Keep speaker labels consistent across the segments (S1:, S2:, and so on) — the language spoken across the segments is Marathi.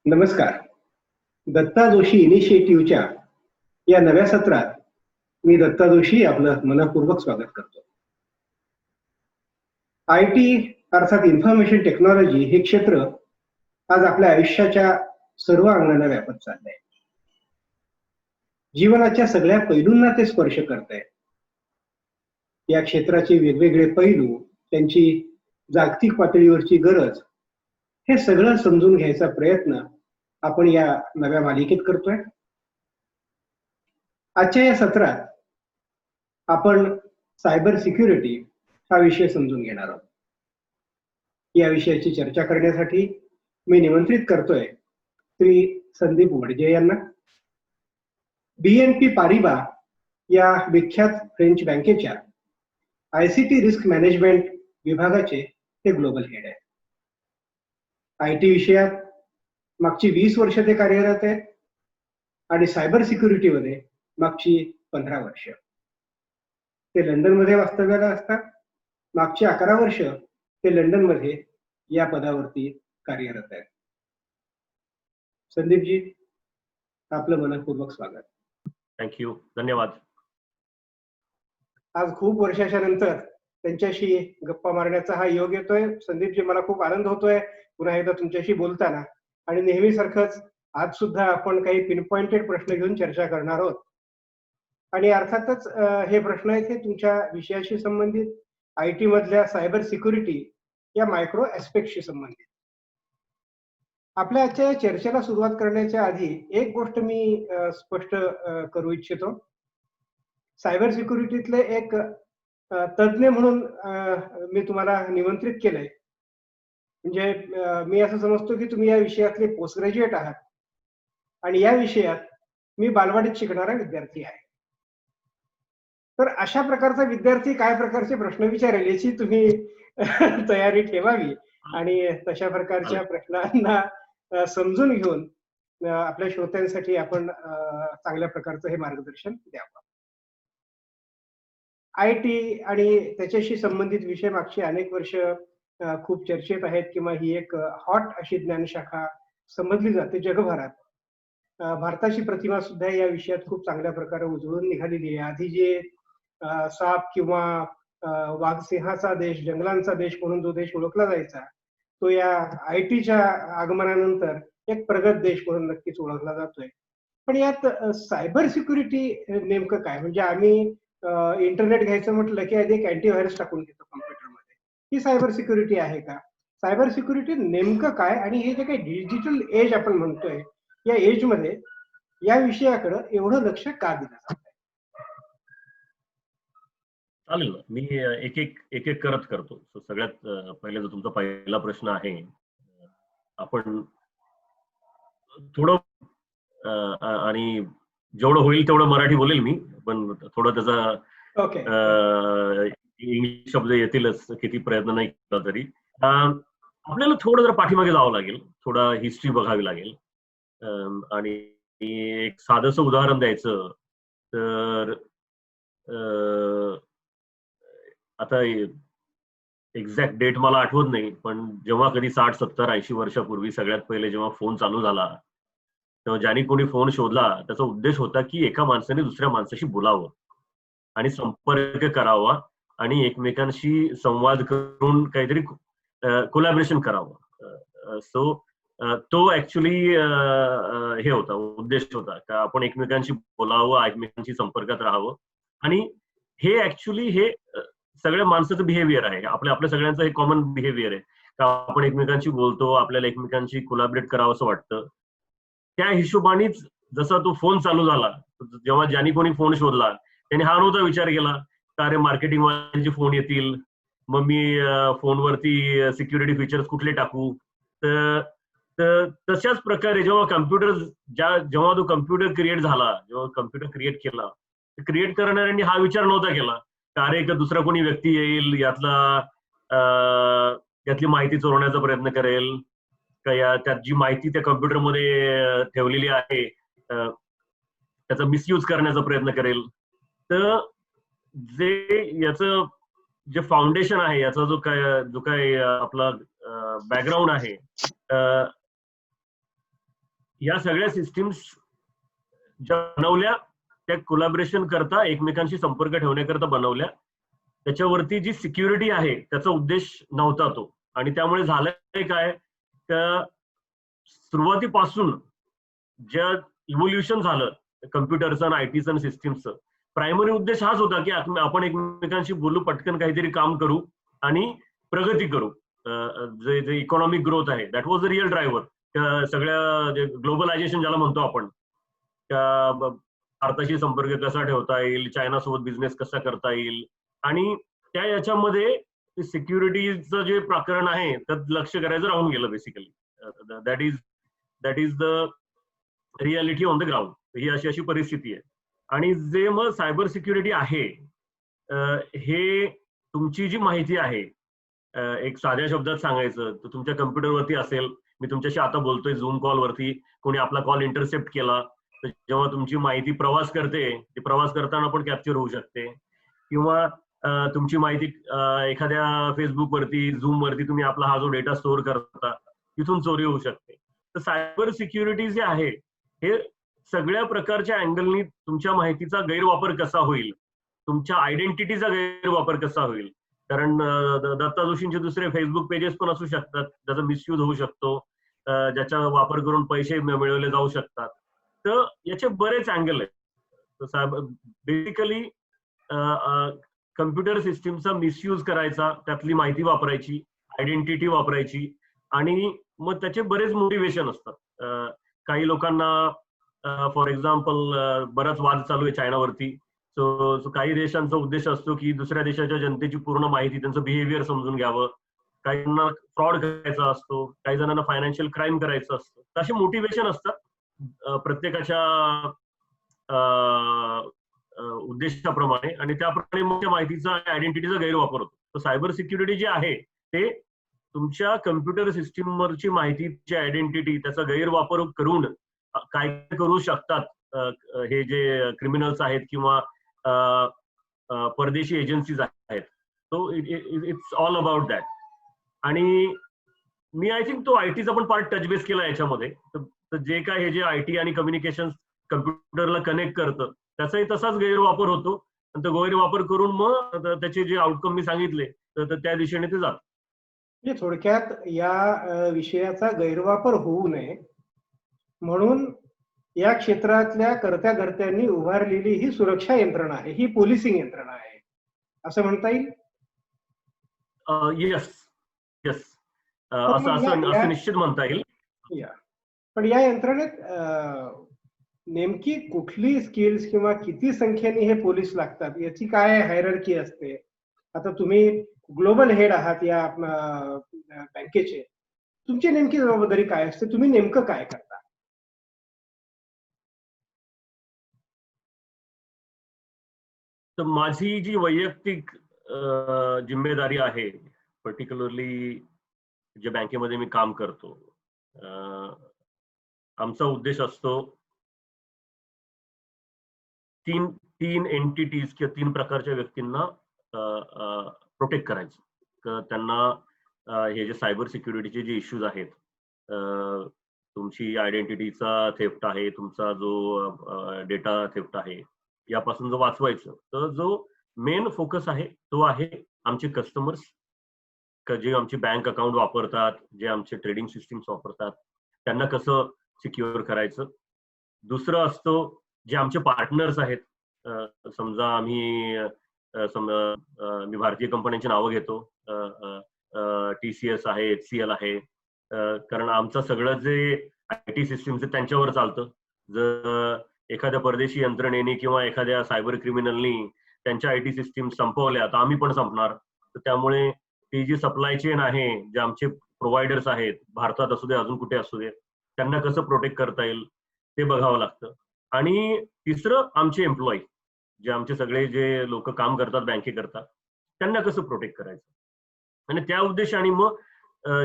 S1: नमस्कार. दत्ता जोशी इनिशिएटिव्हच्या या नव्या सत्रात मी दत्ता जोशी आपलं मनपूर्वक स्वागत करतो. IT अर्थात इन्फॉर्मेशन टेक्नॉलॉजी हे क्षेत्र आज आपल्या आयुष्याच्या सर्व अंगांना व्यापत चाललंय. जीवनाच्या सगळ्या पैलूंना ते स्पर्श करत आहे. या क्षेत्राचे वेगवेगळे पैलू, त्यांची जागतिक पातळीवरची गरज, हे सगळं समजून घ्यायचा प्रयत्न आपण या नव्या मालिकेत करतोय. आजच्या या सत्रात आपण सायबर सिक्युरिटी हा विषय समजून घेणार आहोत. या विषयाची चर्चा करण्यासाठी मी निमंत्रित करतोय श्री संदीप वडजे यांना. BNP पारिबा या विख्यात फ्रेंच बँकेच्या ICT रिस्क मॅनेजमेंट विभागाचे ते ग्लोबल हेड आहेत. IT विषयात मागची 20 वर्ष ते कार्यरत आहेत आणि सायबर सिक्युरिटीमध्ये मागची 15 वर्ष. ते लंडनमध्ये वास्तव्याला असतात. मागची 11 वर्ष ते लंडनमध्ये या पदावरती कार्यरत आहेत. संदीपजी, आपलं मनपूर्वक स्वागत.
S2: थँक्यू, धन्यवाद.
S1: आज खूप वर्षाच्या नंतर त्यांच्याशी गप्पा मारण्याचा हा योग येतोय. संदीपजी, मला खूप आनंद होतोय पुन्हा एकदा तुमच्याशी बोलताना. आणि नेहमीसारखंच आज सुद्धा आपण काही पिनपॉइंटेड प्रश्न घेऊन चर्चा करणार आहोत. आणि अर्थातच हे प्रश्न आहेत हे तुमच्या विषयाशी संबंधित, IT मधल्या सायबर सिक्युरिटी या मायक्रो ऍस्पेक्टशी संबंधित. आपल्या आजच्या चर्चेला सुरुवात करण्याच्या आधी एक गोष्ट मी स्पष्ट करू इच्छितो. सायबर सिक्युरिटीतले एक तज्ज्ञ म्हणून मी तुम्हाला निमंत्रित केलंय. म्हणजे मी असं समजतो की तुम्ही या विषयातले पोस्ट ग्रॅज्युएट आहात आणि या विषयात मी बालवाडीत शिकणारा विद्यार्थी आहे. तर अशा प्रकारचा विद्यार्थी काय प्रकारचे प्रश्न विचारेल याची तुम्ही तयारी ठेवावी आणि तशा प्रकारच्या प्रश्नांना समजून घेऊन आपल्या श्रोत्यांसाठी आपण चांगल्या प्रकारचं हे मार्गदर्शन द्यावं. IT आणि त्याच्याशी संबंधित विषय मागची अनेक वर्ष खूप चर्चेत आहेत किंवा ही एक हॉट अशी ज्ञानशाखा समजली जाते जगभरात. भारताची प्रतिमा सुद्धा या विषयात खूप चांगल्या प्रकारे उजळून निघालेली आहे. आधी जे साप किंवा वाघसिंहाचा देश, जंगलांचा देश म्हणून जो देश ओळखला जायचा, तो या ITच्या आगमनानंतर एक प्रगत देश म्हणून नक्कीच ओळखला जातोय. पण यात सायबर सिक्युरिटी नेमकं काय? म्हणजे आम्ही इंटरनेट घ्यायचं म्हटलं की आधी एक अँटीव्हायरस टाकून घेतो कॉम्प्युटरमध्ये. ही सायबर सिक्युरिटी आहे का? सायबर सिक्युरिटी नेमकं काय? आणि हे जे काही डिजिटल एज आपण म्हणतोय, या एज मध्ये या विषयाकडे एवढं लक्ष का दिलं जात आहे?
S2: चालेल, मी एक एक करत करतो. सगळ्यात पहिले जो तुमचा पहिला प्रश्न आहे, आपण थोडं आणि जेवढं होईल तेवढं मराठी बोलेल मी, पण थोडं त्याचा इंग्लिश शब्द येतीलच, किती प्रयत्न नाही केला तरी. आपल्याला थोडं जर पाठीमागे जावं लागेल, थोडा हिस्ट्री बघावी लागेल. आणि एक साधंसं उदाहरण द्यायचं तर आता एक्झॅक्ट डेट मला आठवत नाही, पण जेव्हा कधी 60, 70, 80 वर्षापूर्वी सगळ्यात पहिले जेव्हा फोन चालू झाला, तेव्हा ज्याने कोणी फोन शोधला त्याचा उद्देश होता की एका माणसाने दुसऱ्या माणसाशी बोलावं आणि संपर्क करावा आणि एकमेकांशी संवाद करून काहीतरी कोलॅबरेशन करावं. सो तो ऍक्च्युली हे होता, उद्देश होता का आपण एकमेकांशी बोलावं, एकमेकांशी संपर्कात राहावं. आणि हे ऍक्च्युली हे सगळ्या माणसाचं बिहेवियर आहे, आपल्या सगळ्यांचं हे कॉमन बिहेवियर आहे का आपण एकमेकांशी बोलतो, आपल्याला एकमेकांशी कोलॅबरेट करावं असं वाटतं. त्या हिशोबानेच जसा तो फोन चालू झाला, जेव्हा ज्यांनी कोणी फोन शोधला त्याने हा नव्हता विचार केला का अरे मार्केटिंग वाल्यांचे फोन येतील, मग मी फोनवरती सिक्युरिटी फीचर्स कुठले टाकू. तर तशाच प्रकारे जेव्हा तो कम्प्युटर क्रिएट झाला, जेव्हा कम्प्युटर क्रिएट केला, क्रिएट करणाऱ्यांनी हा विचार नव्हता केला का अरे का दुसरा कोणी व्यक्ती येईल, यातली माहिती चोरण्याचा प्रयत्न करेल का, त्यात जी माहिती त्या कम्प्युटरमध्ये ठेवलेली आहे त्याचा मिसयूज करण्याचा प्रयत्न करेल. तर याचं जे फाउंडेशन आहे, याचा जो काय आपला बॅकग्राऊंड आहे, या सगळ्या सिस्टीम्स ज्या बनवल्या त्या कोलॅबरेशन करता, एकमेकांशी संपर्क ठेवण्याकरता बनवल्या. त्याच्यावरती जी सिक्युरिटी आहे त्याचा उद्देश नव्हता तो. आणि त्यामुळे झालंय काय, तर सुरुवातीपासून ज्या इव्होल्युशन झालं कम्प्युटरचं आणि आयटीचं आणि सिस्टीमचं, प्रायमरी उद्देश हाच होता की आपण एकमेकांशी बोलू, पटकन काहीतरी काम करू आणि प्रगती करू. जे इकॉनॉमिक ग्रोथ आहे, that was the real driver. सगळ्या ग्लोबलायझेशन ज्याला म्हणतो आपण, त्या भारताशी संपर्क कसा ठेवता येईल, चायनासोबत बिझनेस कसा करता येईल, आणि त्या याच्यामध्ये सिक्युरिटीचं जे प्रकरण आहे त्यात लक्ष करायचं राहून गेलं basically. That is the reality on the ground. ही अशी परिस्थिती आहे. आणि जे मग सायबर सिक्युरिटी आहे, हे तुमची जी माहिती आहे, एक साध्या शब्दात सांगायचं तर तुमच्या कम्प्युटरवरती असेल, मी तुमच्याशी आता बोलतोय झूम कॉलवरती, कोणी आपला कॉल इंटरसेप्ट केला तर जेव्हा तुमची माहिती प्रवास करते, ती प्रवास करताना पण कॅप्चर होऊ शकते. किंवा तुमची माहिती एखाद्या फेसबुकवरती, झूमवरती तुम्ही आपला हा जो डेटा स्टोअर करता, तिथून चोरी होऊ शकते. तर सायबर सिक्युरिटी जे आहे, हे सगळ्या प्रकारच्या अँगलनी तुमच्या माहितीचा गैरवापर कसा होईल, तुमच्या आयडेंटिटीचा गैरवापर कसा होईल. कारण दत्ता जोशींचे दुसरे फेसबुक पेजेस पण असू शकतात, त्याचा मिसयूज होऊ शकतो, ज्याचा वापर करून पैसे मिळवले जाऊ शकतात. तर याचे बरेच अँगल आहेत. बेसिकली कम्प्युटर सिस्टीमचा मिसयूज करायचा, त्यातली माहिती वापरायची, आयडेंटिटी वापरायची, आणि मग त्याचे बरेच मोटिवेशन असतात. काही लोकांना फॉर एक्झाम्पल बराच वाद चालू आहे चायनावरती. सो काही देशांचा उद्देश असतो की दुसऱ्या देशाच्या जनतेची पूर्ण माहिती, त्यांचं बिहेवियर समजून घ्यावं. काही जणांना फ्रॉड करायचा असतो, काही जणांना फायनान्शियल क्राईम करायचं असतं. अशी मोटिवेशन असतात प्रत्येकाच्या उद्देशाप्रमाणे, आणि त्याप्रमाणे मग त्या माहितीचा, आयडेंटिटीचा गैरवापर होतो. तर सायबर सिक्युरिटी जे आहे ते तुमच्या कम्प्युटर सिस्टीमवरची माहितीची आयडेंटिटी, त्याचा गैरवापर करून काय करू शकतात हे जे क्रिमिनल्स आहेत किंवा परदेशी एजन्सीज आहेत. तो इट्स ऑल अबाउट दॅट. आणि मी आय थिंक तो आयटीचा पण पार्ट टच बेस केला याच्यामध्ये. तर जे काय हे जे आयटी आणि कम्युनिकेशन कम्प्युटरला कनेक्ट करतं, त्याचाही तसाच गैरवापर होतो. आणि तो गैरवापर करून मग त्याचे जे आउटकम मी सांगितले तर त्या दिशेने ते जात.
S1: म्हणजे थोडक्यात या विषयाचा गैरवापर होऊ नये म्हणून या क्षेत्रातल्या कर्त्याधर्त्यांनी उभारलेली ही सुरक्षा यंत्रणा आहे, ही पोलिसिंग यंत्रणा आहे, असं म्हणता येईल.
S2: येस येस, असं निश्चित म्हणता येईल.
S1: पण या यंत्रणेत नेमकी कुठली स्किल्स किंवा किती संख्येने हे पोलीस लागतात, याची काय हायरार्की असते? आता तुम्ही ग्लोबल हेड आहात या बँकेचे, तुमची नेमकी जबाबदारी काय असते? तुम्ही नेमकं काय करता?
S2: तर माझी जी वैयक्तिक जिम्मेदारी आहे, पर्टिक्युलरली ज्या बँकेमध्ये मी काम करतो, आमचा उद्देश असतो तीन एंटिटीज किंवा 3 प्रकारच्या व्यक्तींना प्रोटेक्ट करायचं. त्यांना हे जे सायबर सिक्युरिटीचे जे इश्यूज आहेत, तुमची आयडेंटिटीचा थेफ्ट आहे, तुमचा जो डेटा थेफ्ट आहे, यापासून जो वाचवायचं, तर जो मेन फोकस आहे तो आहे आमचे कस्टमर्स, जे आमची बँक अकाउंट वापरतात, जे आमचे ट्रेडिंग सिस्टीम्स वापरतात, त्यांना कसं सिक्युअर करायचं. दुसरं असतो जे आमचे पार्टनर्स आहेत. समजा मी भारतीय कंपन्यांची नावं घेतो, TCS आहे, HCL आहे, कारण आमचं सगळं जे आयटी सिस्टीम्स आहे त्यांच्यावर चालतं. जर एखाद्या परदेशी यंत्रणेने किंवा एखाद्या सायबर क्रिमिनलनी त्यांच्या आयटी सिस्टीम संपवल्या तर आम्ही पण संपणार. तर त्यामुळे ती जी सप्लाय चेन आहे, जे आमचे प्रोव्हायडर्स आहेत, भारतात असू दे अजून कुठे असू दे, त्यांना कसं प्रोटेक्ट करता येईल ते बघावं लागतं. आणि तिसरं आमचे एम्प्लॉई, जे आमचे सगळे जे लोक काम करतात बँकेकरता, त्यांना कसं प्रोटेक्ट करायचं. आणि त्या उद्देशाने मग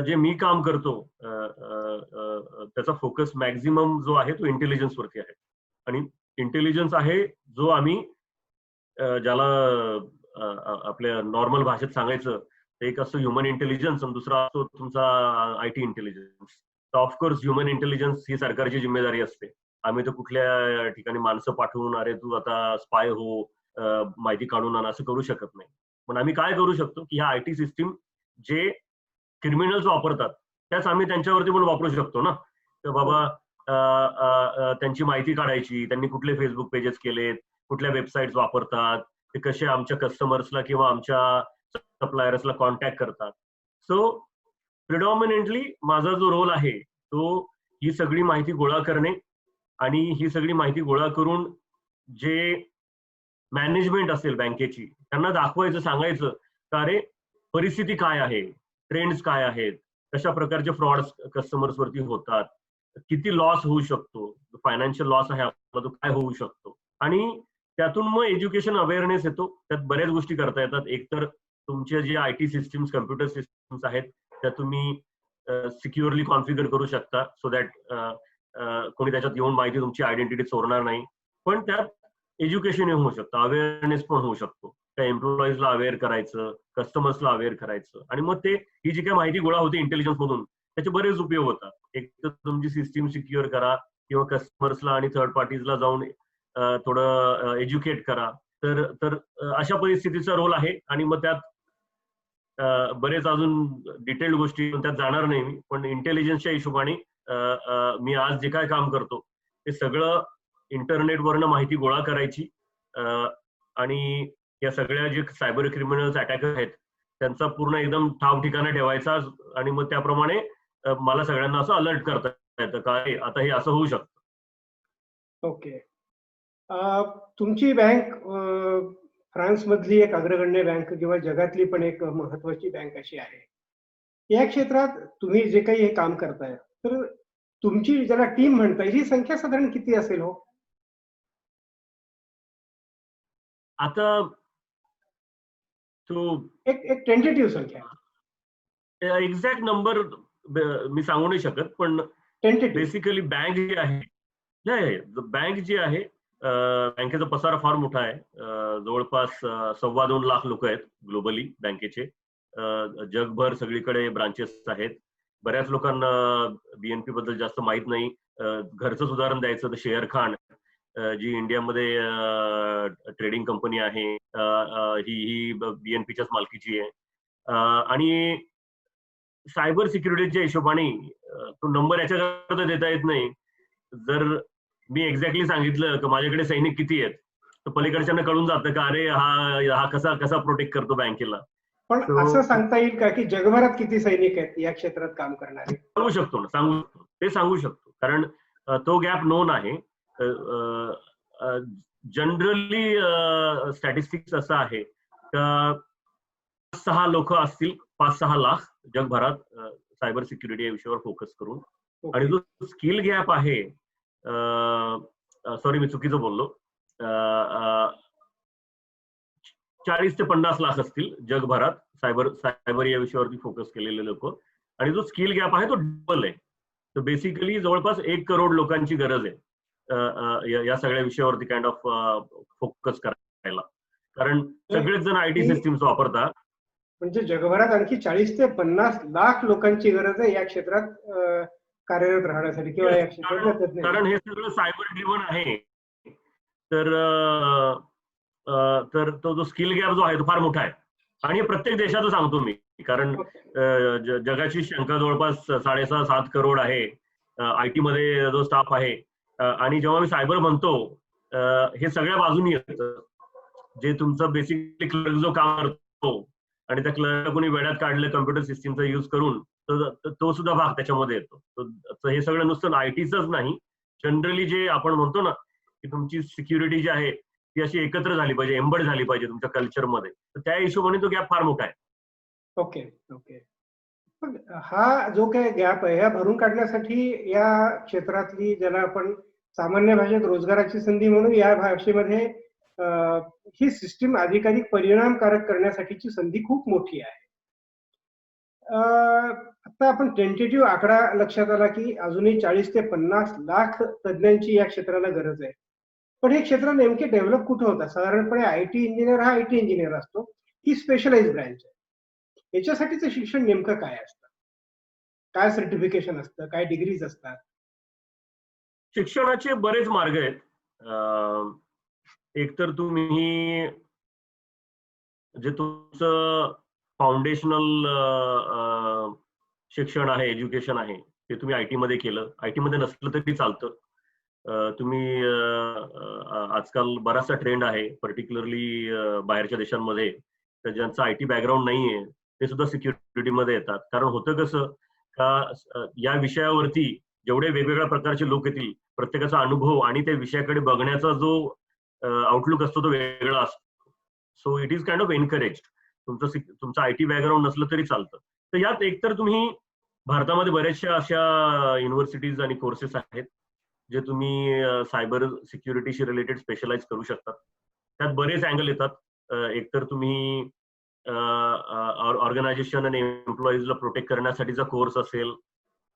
S2: जे मी काम करतो त्याचा फोकस मॅक्झिमम जो आहे तो इंटेलिजन्स वरती आहे. आणि इंटेलिजन्स आहे जो आम्ही ज्याला आपल्या नॉर्मल भाषेत सांगायचं, एक असतो ह्युमन इंटेलिजन्स आणि दुसरा असतो तुमचा आयटी इंटेलिजन्स. तर ऑफकोर्स ह्युमन इंटेलिजन्स ही सरकारची जिम्मेदारी असते. आम्ही तर कुठल्या ठिकाणी माणसं पाठवून अरे तू आता स्पाय हो, माहिती काढून आण असं करू शकत नाही. पण आम्ही काय करू शकतो की ह्या आयटी सिस्टीम जे क्रिमिनल्स वापरतात त्याच आम्ही त्यांच्यावरती पण वापरू शकतो ना. तर बाबा त्यांची माहिती काढायची, त्यांनी कुठले फेसबुक पेजेस केलेत, कुठल्या वेबसाईट्स वापरतात, ते कसे आमच्या कस्टमर्सला किंवा आमच्या सप्लायर्सला कॉन्टॅक्ट करतात. सो प्रिडॉमिनेंटली माझा जो रोल आहे तो ही सगळी माहिती गोळा करणे आणि ही सगळी माहिती गोळा करून जे मॅनेजमेंट असेल बँकेची त्यांना दाखवायचं, सांगायचं का अरे परिस्थिती काय आहे, ट्रेंड्स काय आहेत, कशा प्रकारचे फ्रॉड्स कस्टमर्स वरती होतात, किती लॉस होऊ शकतो, फायनान्शियल लॉस आहे आपला तो काय होऊ शकतो. आणि त्यातून मग एज्युकेशन अवेअरनेस येतो. त्यात बऱ्याच गोष्टी करता येतात. एक तर तुमचे जे आयटी सिस्टीम्स, कम्प्युटर सिस्टीम्स आहेत त्या तुम्ही सिक्युअरली कॉन्फिगर करू शकता सो दॅट कोणी त्याच्यात येऊन माहिती तुमची आयडेंटिटी चोरणार नाही. पण त्यात एज्युकेशन होऊ शकतं, अवेअरनेस पण होऊ शकतो. त्या एम्प्लॉईजला अवेअर करायचं, कस्टमर्सला अवेअर करायचं आणि मग ते ही जी काही माहिती गोळा होते इंटेलिजन्स मधून त्याचे बरेच उपयोग होतात. एक तर तुमची सिस्टीम सिक्युअर करा किंवा कस्टमर्सला आणि थर्ड पार्टीजला जाऊन थोडं एज्युकेट करा. तर अशा परिस्थितीचा रोल आहे आणि मग त्यात बरेच अजून डिटेल्ड गोष्टी त्यात जाणार नाही मी. पण इंटेलिजन्सच्या हिशोबाने मी आज जे काय काम करतो ते सगळं इंटरनेटवरनं माहिती गोळा करायची आणि या सगळ्या जे सायबर क्रिमिनल्स अटॅकर आहेत त्यांचा पूर्ण एकदम ठाव ठिकाणा ठेवायचा आणि मग त्याप्रमाणे मला सगळ्यांना असं अलर्ट करता येतं काय आता हे असं होऊ शकतं.
S1: ओके. तुमची बँक फ्रान्समधली एक अग्रगण्य बँक किंवा जगातली पण एक महत्वाची बँक अशी आहे. या क्षेत्रात तुम्ही जे काही हे काम करताय तर तुमची ज्याला टीम म्हणताय ही संख्या साधारण किती असेल हो?
S2: आता तो
S1: एक टेंटेटिव्ह संख्या.
S2: एक्झॅक्ट नंबर मी सांगू नाही शकत, पण
S1: टेंटेटिव्ह.
S2: बेसिकली बँक जी आहे, बँक जी आहे बँकेचा पसारा फार मोठा आहे. जवळपास 2.25 लाख लोक आहेत ग्लोबली बँकेचे. जगभर सगळीकडे ब्रांचेस आहेत. बऱ्याच लोकांना बीएनपी बद्दल जास्त माहित नाही. घरचं उदाहरण द्यायचं तर शेअर खान जी इंडियामध्ये ट्रेडिंग कंपनी आहे ही बीएनपीच्याच मालकीची आहे. आणि सायबर सिक्युरिटीच्या हिशोबाने तो नंबर याच्याकरता देता येत नाही. जर मी एक्झॅक्टली सांगितलं की माझ्याकडे सैनिक किती आहेत तर पलीकडच्यांना कळून जातं का अरे हा कसा प्रोटेक्ट करतो बँकेला.
S1: पण असं सांगता येईल का की जगभरात किती सैनिक आहेत या क्षेत्रात काम करणारे?
S2: सांगू शकतो ना, सांगू शकतो कारण तो गॅप नोन आहे. जनरली स्टॅटिस्टिक्स असं आहे का 6 लोक असतील, 5-6 लाख जगभरात सायबर सिक्युरिटी या विषयावर फोकस करून. आणि जो स्किल गॅप आहे, सॉरी मी चुकीचं बोललो, 40 ते 50 लाख असतील जगभरात सायबर या विषयावरती फोकस केलेले लोक. आणि जो स्किल गॅप आहे तो डबल आहे. तर बेसिकली जवळपास 1 करोड लोकांची गरज आहे या सगळ्या विषयावरती काइंड ऑफ फोकस करायला. कारण सगळेच जण आयटी सिस्टीम्स वापरतात.
S1: म्हणजे जगभरात आणखी 40 ते 50 लाख लोकांची गरज आहे या क्षेत्रात कार्यरत राहण्यासाठी किंवा या क्षेत्रात.
S2: कारण हे सगळं सायबर ड्रिव्हन आहे. तर तो जो स्किल गॅप जो आहे तो फार मोठा आहे. आणि प्रत्येक देशाचं सांगतो मी कारण जगाची संख्या जवळपास 6.5-7 करोड आहे आयटी मध्ये जो स्टाफ आहे. आणि जेव्हा मी सायबर म्हणतो हे सगळ्या बाजूनी येतं. जे तुमचं बेसिकली क्लर्क जो काम करतो आणि त्या क्लर्क कोणी वेळात काढलं कम्प्युटर सिस्टीमचा यूज करून तर तो सुद्धा भाग त्याच्यामध्ये येतो. तर हे सगळं नुसतं आयटीचंच नाही, जनरली जे आपण म्हणतो ना की तुमची सिक्युरिटी जी आहे ती अशी एकत्र झाली पाहिजे, एम्बड झाली पाहिजे तुमच्या कल्चरमध्ये. तर त्या हिशोबाने तो गॅप फार मोठा आहे.
S1: ओके. पण हा जो काही गॅप आहे हा भरून काढण्यासाठी या क्षेत्रातली ज्याला आपण सामान्य भाषेत रोजगाराची संधी म्हणून या भाषेमध्ये ही सिस्टीम अधिकाधिक परिणामकारक करण्यासाठीची संधी खूप मोठी आहे. आता आपण टेंटेटिव्ह आकडा लक्षात आला की अजूनही 40 ते 50 लाख तज्ञांची या क्षेत्राला गरज आहे. पण हे क्षेत्र नेमके डेव्हलप कुठे होतात? साधारणपणे आयटी इंजिनियर हा आयटी इंजिनियर असतो, ही स्पेशलाइज ब्रँच आहे. याच्यासाठीचं शिक्षण नेमकं काय असतं? काय सर्टिफिकेशन असतं, काय डिग्रीज असतात?
S2: शिक्षणाचे बरेच मार्ग आहेत. एकतर तुम्ही जे तुमचं फाउंडेशनल शिक्षण आहे, एज्युकेशन आहे, ते तुम्ही आयटी मध्ये केलं. आयटी मध्ये नसलं तरी चालतं. तुम्ही आजकाल बराचसा ट्रेंड आहे, पर्टिक्युलरली बाहेरच्या देशांमध्ये, तर ज्यांचं आयटी बॅकग्राऊंड नाहीये ते सुद्धा सिक्युरिटी मध्ये येतात. कारण होतं कसं का या विषयावरती जेवढे वेगवेगळ्या प्रकारचे लोक येतील, प्रत्येकाचा अनुभव आणि त्या विषयाकडे बघण्याचा जो आउटलुक असतो तो वेगळा असतो. So it is kind of encourage. तुमचं आयटी बॅकग्राऊंड नसलं तरी चालतं. तर यात एकतर तुम्ही भारतामध्ये बऱ्याचशा अशा युनिव्हर्सिटीज आणि कोर्सेस आहेत जे तुम्ही सायबर सिक्युरिटीशी रिलेटेड स्पेशलाइज करू शकता. त्यात बरेच अँगल येतात. एकतर तुम्ही ऑर्गनायझेशन आणि एम्प्लॉईजला प्रोटेक्ट करण्यासाठीचा कोर्स असेल.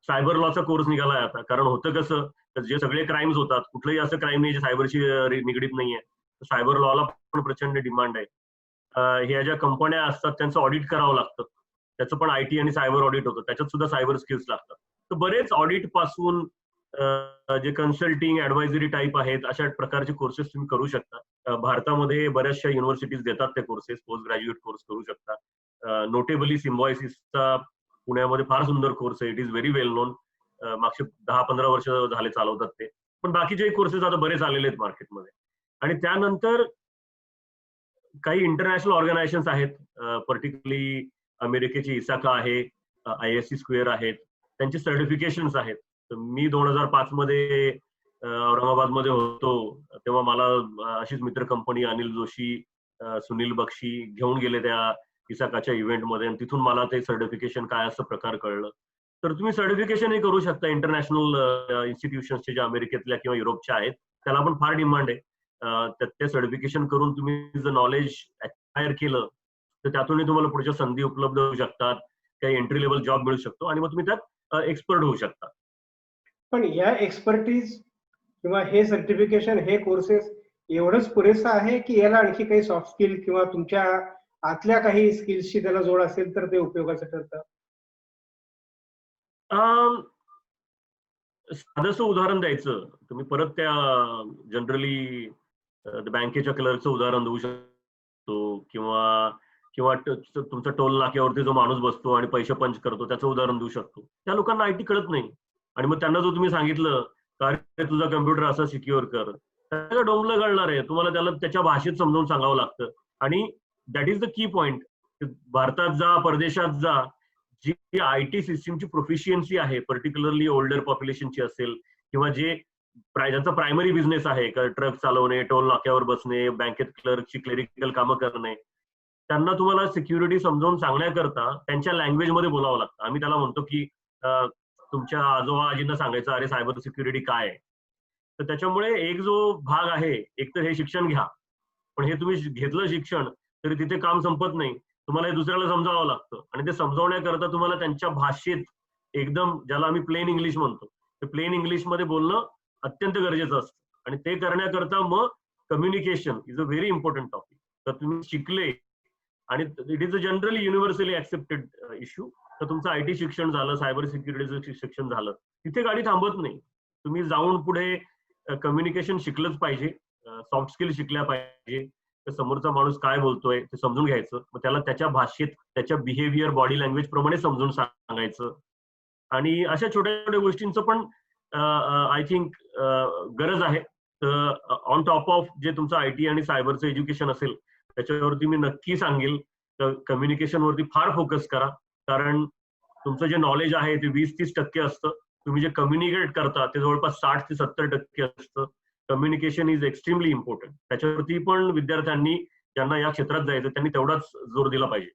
S2: सायबर लॉचा कोर्स निघालाय आता. कारण होतं कसं तर जे सगळे क्राईम्स होतात, कुठलंही असं क्राईम नाही जे सायबरशी निगडीत नाहीये. सायबर लॉला पण प्रचंड डिमांड आहे. ह्या ज्या कंपन्या असतात त्यांचं ऑडिट करावं लागतं. त्याचं पण आयटी आणि सायबर ऑडिट होतं. त्याच्यात सुद्धा सायबर स्किल्स लागतात. तर बरेच ऑडिट पासून जे कन्सल्टिंग ऍडवायझरी टाईप आहेत अशा प्रकारचे कोर्सेस तुम्ही करू शकता. भारतामध्ये बऱ्याचशा युनिव्हर्सिटीज देतात ते कोर्सेस. पोस्ट ग्रॅज्युएट कोर्स करू शकता. नोटेबली सिम्बॉयसिसचा पुण्यामध्ये फार सुंदर कोर्स आहे. It is very well non. मागचे 10-15 वर्ष झाले चालवतात ते. पण बाकीचे कोर्सेस आता बरेच आलेले आहेत मार्केटमध्ये. आणि त्यानंतर काही इंटरनॅशनल ऑर्गनायझेशन्स आहेत, पर्टिक्युलरली अमेरिकेची इसाका आहे, ISC स्क्वेअर आहेत, त्यांचे सर्टिफिकेशन्स आहेत. तर मी 2005 मध्ये औरंगाबादमध्ये होतो तेव्हा मला अशीच मित्र कंपनी अनिल जोशी, सुनील बक्षी घेऊन गेले त्या इसाकाच्या इव्हेंटमध्ये आणि तिथून मला ते सर्टिफिकेशन काय असं प्रकार कळलं. तर तुम्ही सर्टिफिकेशनही करू शकता. इंटरनॅशनल इन्स्टिट्यूशन्सचे जे अमेरिकेतल्या किंवा युरोपच्या आहेत त्याला पण फार डिमांड आहे. ते सर्टिफिकेशन करून तुम्ही जर नॉलेज अक्वायर केलं तर त्यातूनही तुम्हाला पुढच्या संधी उपलब्ध होऊ शकतात. काही एंट्री लेवल जॉब मिळू शकतो आणि मग तुम्ही त्यात एक्सपर्ट होऊ शकता.
S1: पण या एक्सपर्टीज किंवा हे सर्टिफिकेशन, हे कोर्सेस एवढंच पुरेसं आहे की याला आणखी काही सॉफ्ट स्किल किंवा तुमच्या आतल्या काही स्किल्सची त्याला जोड असेल तर ते उपयोगाचं ठरतं?
S2: साधंसं उदाहरण द्यायचं तुम्ही परत त्या जनरली बँकेच्या क्लर्कचं उदाहरण देऊ शकतो किंवा किंवा तुमचा टोल नाक्यावरती जो माणूस बसतो आणि पैसे पंच करतो त्याचं उदाहरण देऊ शकतो. त्या लोकांना आयटी कळत नाही आणि मग त्यांना जर तुम्ही सांगितलं अरे तुझा कम्प्युटर असा सिक्युअर कर, त्याला डोंबलं कळणार आहे. तुम्हाला त्याला त्याच्या भाषेत समजावून सांगावं लागतं. आणि that is the key point. भारतात जा, परदेशात जा, जी आयटी सिस्टीमची प्रोफिशियन्सी आहे, पर्टिक्युलरली ओल्डर पॉप्युलेशनची असेल किंवा ज्यांचा प्रायमरी बिझनेस आहे, ट्रक चालवणे, टोल नाक्यावर बसणे, बँकेत क्लर्कची क्लेरिकल कामं करणे, त्यांना तुम्हाला सिक्युरिटी समजावून सांगण्याकरता त्यांच्या लँग्वेजमध्ये बोलावं लागतं. आम्ही त्याला म्हणतो की तुमच्या आजोबा आजींना सांगायचं अरे सायबर सिक्युरिटी काय आहे. तर त्याच्यामुळे एक जो भाग आहे, एक तर हे शिक्षण घ्या, पण हे तुम्ही घेतलं शिक्षण तरी तिथे काम संपत नाही. तुम्हाला हे दुसऱ्याला समजावं लागतं आणि ते समजावण्याकरता तुम्हाला त्यांच्या भाषेत एकदम, ज्याला आम्ही प्लेन इंग्लिश म्हणतो, ते प्लेन इंग्लिशमध्ये बोलणं अत्यंत गरजेचं असतं. आणि ते करण्याकरता मग communication is a very important topic. तर तुम्ही शिकले आणि it is a generally universally accepted issue. तर तुमचं आयटी शिक्षण झालं, सायबर सिक्युरिटीचं शिक्षण झालं, तिथे गाडी थांबत नाही. तुम्ही जाऊन पुढे कम्युनिकेशन शिकलंच पाहिजे, सॉफ्ट स्किल शिकल्या पाहिजे. तर समोरचा माणूस काय बोलतोय ते समजून घ्यायचं, मग त्याला त्याच्या भाषेत, त्याच्या बिहेवियर, बॉडी लँग्वेज प्रमाणे समजून सांगायचं. आणि अशा छोट्या छोट्या गोष्टींचं पण आय थिंक गरज आहे. तर ऑन टॉप ऑफ जे तुमचं आयटी आणि सायबरचं एज्युकेशन असेल त्याच्यावरती मी नक्की सांगेल तर कम्युनिकेशन वरती फार फोकस करा. कारण तुमचं जे नॉलेज आहे ते 20-30% असतं. तुम्ही जे कम्युनिकेट करता ते जवळपास 60 ते 70% असतं. Communication is extremely important. त्याच्यावरती पण विद्यार्थ्यांनी, ज्यांना या क्षेत्रात जायचं, त्यांनी तेवढाच जोर दिला पाहिजे.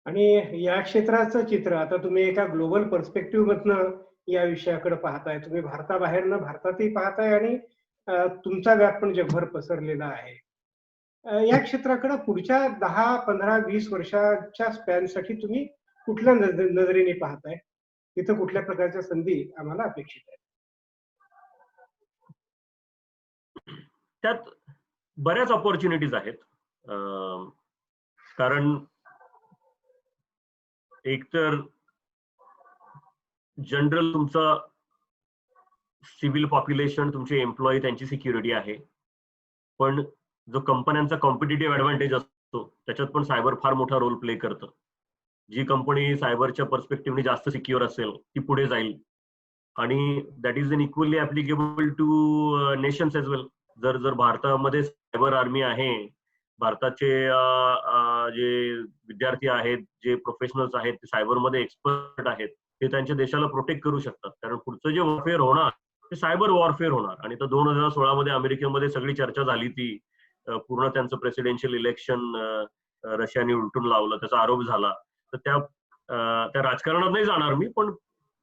S1: आणि या क्षेत्राचं चित्र आता तुम्ही एका ग्लोबल पर्स्पेक्टिव्ह मधनं या विषयाकडे पाहताय. तुम्ही भारताबाहेरनं भारतातही पाहताय आणि तुमचा व्याप पण जगभर पसरलेला आहे. या क्षेत्राकडे पुढच्या 10, 15, 20 वर्षाच्या स्पॅनसाठी तुम्ही कुठल्या नजरेने पाहताय? तिथं कुठल्या प्रकारच्या संधी आम्हाला अपेक्षित आहेत?
S2: त्यात बऱ्याच ऑपॉर्च्युनिटीज आहेत. कारण एकतर जनरल तुमचं सिव्हिल पॉप्युलेशन, तुमचे एम्प्लॉई, त्यांची सिक्युरिटी आहे. पण जो कंपन्यांचा कॉम्पिटिटिव्ह ऍडव्हान्टेज असतो त्याच्यात पण सायबर फार मोठा रोल प्ले करतं. जी कंपनी सायबरच्या पर्स्पेक्टिव्हने जास्त सिक्युअर असेल ती पुढे जाईल, आणि that is an equally applicable to nations as well. जर जर भारतामध्ये सायबर आर्मी आहे, भारताचे जे विद्यार्थी आहेत, जे प्रोफेशनल्स आहेत, ते सायबरमध्ये एक्सपर्ट आहेत, ते त्यांच्या देशाला प्रोटेक्ट करू शकतात. कारण पुढचं जे वॉरफेअर होणार ते सायबर वॉरफेअर होणार. आणि तर 2016 मध्ये अमेरिकेमध्ये सगळी चर्चा झाली ती पूर्ण त्यांचं प्रेसिडेन्शियल इलेक्शन रशियाने उलटून लावलं, त्याचा आरोप झाला. तर त्या राजकारणात नाही जाणार मी, पण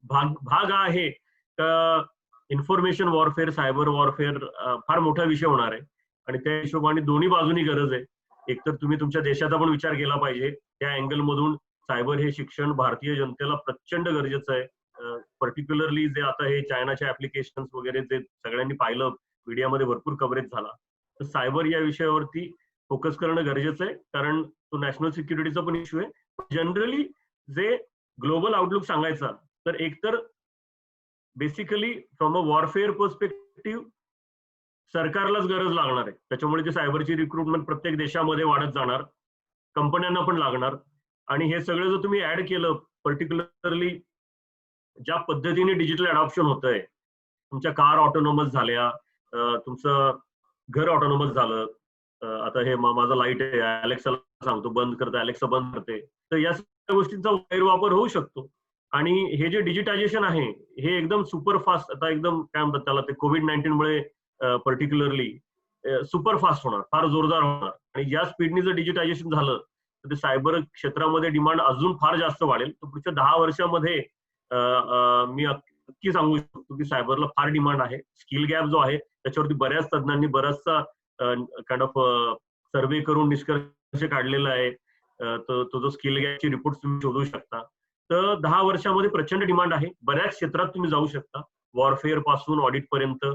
S2: भाग हा आहे का इन्फॉर्मेशन वॉरफेअर, सायबर वॉरफेअर फार मोठा विषय होणार आहे. आणि त्या हिशोबाने दोन्ही बाजूनी गरज आहे. एकतर तुम्ही तुमच्या देशाचा पण विचार केला पाहिजे, त्या अँगल मधून सायबर हे शिक्षण भारतीय जनतेला प्रचंड गरजेचं आहे. पर्टिक्युलरली जे आता हे चायनाचे ऍप्लिकेशन वगैरे जे सगळ्यांनी पाहिलं, मीडियामध्ये भरपूर कव्हरेज झाला, तर सायबर या विषयावरती फोकस करणं गरजेचं आहे. कारण तो नॅशनल सिक्युरिटीचा पण इश्यू आहे. जनरली जे ग्लोबल आउटलुक सांगायचा, तर एकतर basically from a warfare perspective सरकारलाच गरज लागणार आहे. त्याच्यामुळे ते सायबरची रिक्रुटमेंट प्रत्येक देशामध्ये वाढत जाणार, कंपन्यांना पण लागणार. आणि हे सगळं जर तुम्ही ऍड केलं, पर्टिक्युलरली ज्या पद्धतीने डिजिटल अडॉप्शन होतंय, तुमच्या कार ऑटोनॉमस झाल्या, तुमचं घर ऑटोनॉमस झालं, आता हे माझा लाईट आहे, अलेक्साला सांगतो बंद करते, अलेक्सा बंद करते. तर या सगळ्या गोष्टींचा गैरवापर होऊ शकतो. आणि हे जे डिजिटायझेशन आहे हे एकदम सुपर फास्ट, आता एकदम काय म्हणतात त्याला, ते कोविड-19 मुळे पर्टिक्युलरली सुपर फास्ट होणार, फार जोरदार होणार. आणि या स्पीडने जर डिजिटायझेशन झालं तर ते सायबर क्षेत्रामध्ये डिमांड अजून फार जास्त वाढेल. तर पुढच्या 10 वर्षामध्ये मी नक्की सांगू शकतो की सायबरला फार डिमांड आहे. स्किल गॅप जो आहे त्याच्यावरती बऱ्याच तज्ञांनी बराचसा काइंड ऑफ सर्वे करून निष्कर्ष काढलेला आहे. तो जो स्किल गॅपची रिपोर्ट तुम्ही शोधू शकता. तर 10 वर्षामध्ये प्रचंड डिमांड आहे. बऱ्याच क्षेत्रात तुम्ही जाऊ शकता, वॉरफेअर पासून ऑडिट पर्यंत.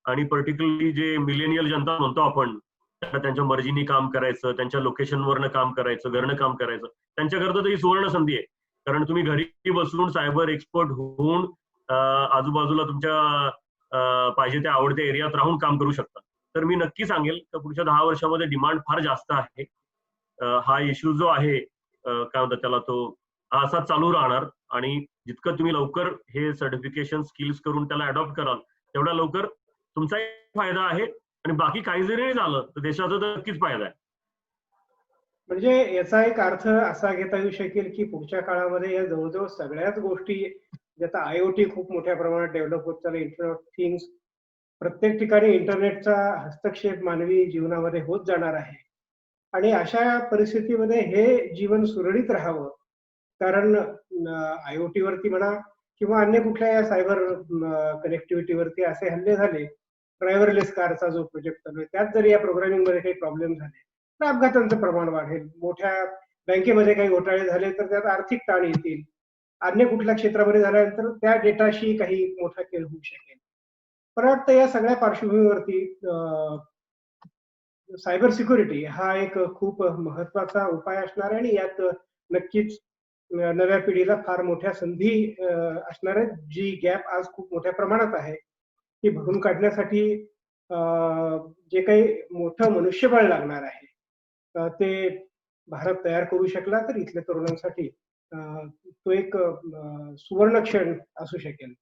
S2: आणि पर्टिक्युलरली जे मिलेनियल जनता म्हणतो आपण, त्यांच्या मर्जीनी काम करायचं, त्यांच्या लोकेशनवरनं काम करायचं, घरनं काम करायचं, त्यांच्याकरता तर ही सुवर्ण संधी आहे. कारण तुम्ही घरी बसून सायबर एक्सपर्ट होऊन आजूबाजूला तुमच्या पाहिजे त्या आवडत्या एरियात राहून काम करू शकता. तर मी नक्की सांगेल की पुढच्या 10 वर्षामध्ये डिमांड फार जास्त आहे. हा इश्यू जो आहे काय म्हणतात त्याला, तो असाच चालू राहणार. आणि जितकं तुम्ही लवकर हे सर्टिफिकेशन स्किल्स करून त्याला अडॉप्ट कराल, तेवढा लवकर तुमचाही फायदा आहे. आणि बाकी काही जरी नाही झालं तर देशाचा तर नक्कीच फायदा आहे.
S1: म्हणजे याचा एक अर्थ असा घेता येऊ शकेल की पुढच्या काळामध्ये या जवळजवळ सगळ्याच गोष्टी, ज्याचा आयओटी खूप मोठ्या प्रमाणात डेव्हलप होत चालले, इंटरनेट ऑफ थिंग्स, प्रत्येक ठिकाणी इंटरनेटचा हस्तक्षेप मानवी जीवनामध्ये होत जाणार आहे. आणि अशा परिस्थितीमध्ये हे जीवन सुरळीत राहावं, कारण आयओटी वरती म्हणा किंवा अन्य कुठल्या या सायबर कनेक्टिव्हिटीवरती असे हल्ले झाले, ड्रायव्हरलेस कारचा जो प्रोजेक्ट चालू आहे, त्यात जर या प्रोग्रामिंग मध्ये काही प्रॉब्लेम झाले तर अपघातांचं प्रमाण वाढेल. मोठ्या बँकेमध्ये काही घोटाळे झाले तर त्यात आर्थिक ताण येतील. अन्य कुठल्या क्षेत्रामध्ये झाल्यानंतर त्या डेटाशी काही मोठा खेळ होऊ शकेल. पण वाटतं या सगळ्या पार्श्वभूमीवरती सायबर सिक्युरिटी हा एक खूप महत्वाचा उपाय असणार आहे. आणि यात नक्कीच नव्या पिढीला फार मोठ्या संधी असणार आहेत. जी गॅप आज खूप मोठ्या प्रमाणात आहे ती भरून काढण्यासाठी जे काही मोठं मनुष्यबळ लागणार आहे ते भारत तयार करू शकला तर इथल्या तरुणांसाठी तो एक सुवर्ण क्षण असू शकेल.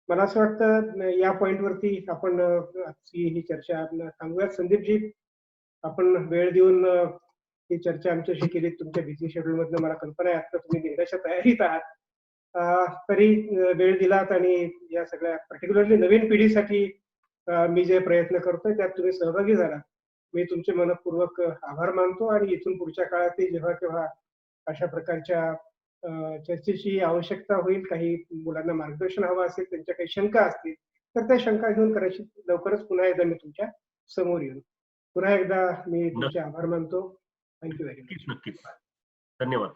S1: मला असं वाटतं या पॉइंटवरती आपण ही चर्चा थांबूयात. संदीपजी, आपण वेळ देऊन ही चर्चा आमच्याशी केली. तुमच्या बिझी शेड्यूल मधनं मला कल्पना आहे आता तुम्ही निघण्याच्या तयारीत आहात, तरी वेळ दिलात आणि या सगळ्या पर्टिक्युलरली नवीन पिढीसाठी मी जे प्रयत्न करतोय त्यात तुम्ही सहभागी झालात. मी तुमचे मनपूर्वक आभार मानतो. आणि इथून पुढच्या काळातही जेव्हा केव्हा अशा प्रकारच्या चर्चेची आवश्यकता होईल, काही मुलांना मार्गदर्शन हवं असेल, त्यांच्या काही शंका असतील तर त्या शंका घेऊन करायची लवकरच पुन्हा एकदा मी तुमच्या समोर येईल. पुन्हा एकदा मी तुमचे आभार मानतो. Thank you very much.
S2: नक्कीच. धन्यवाद.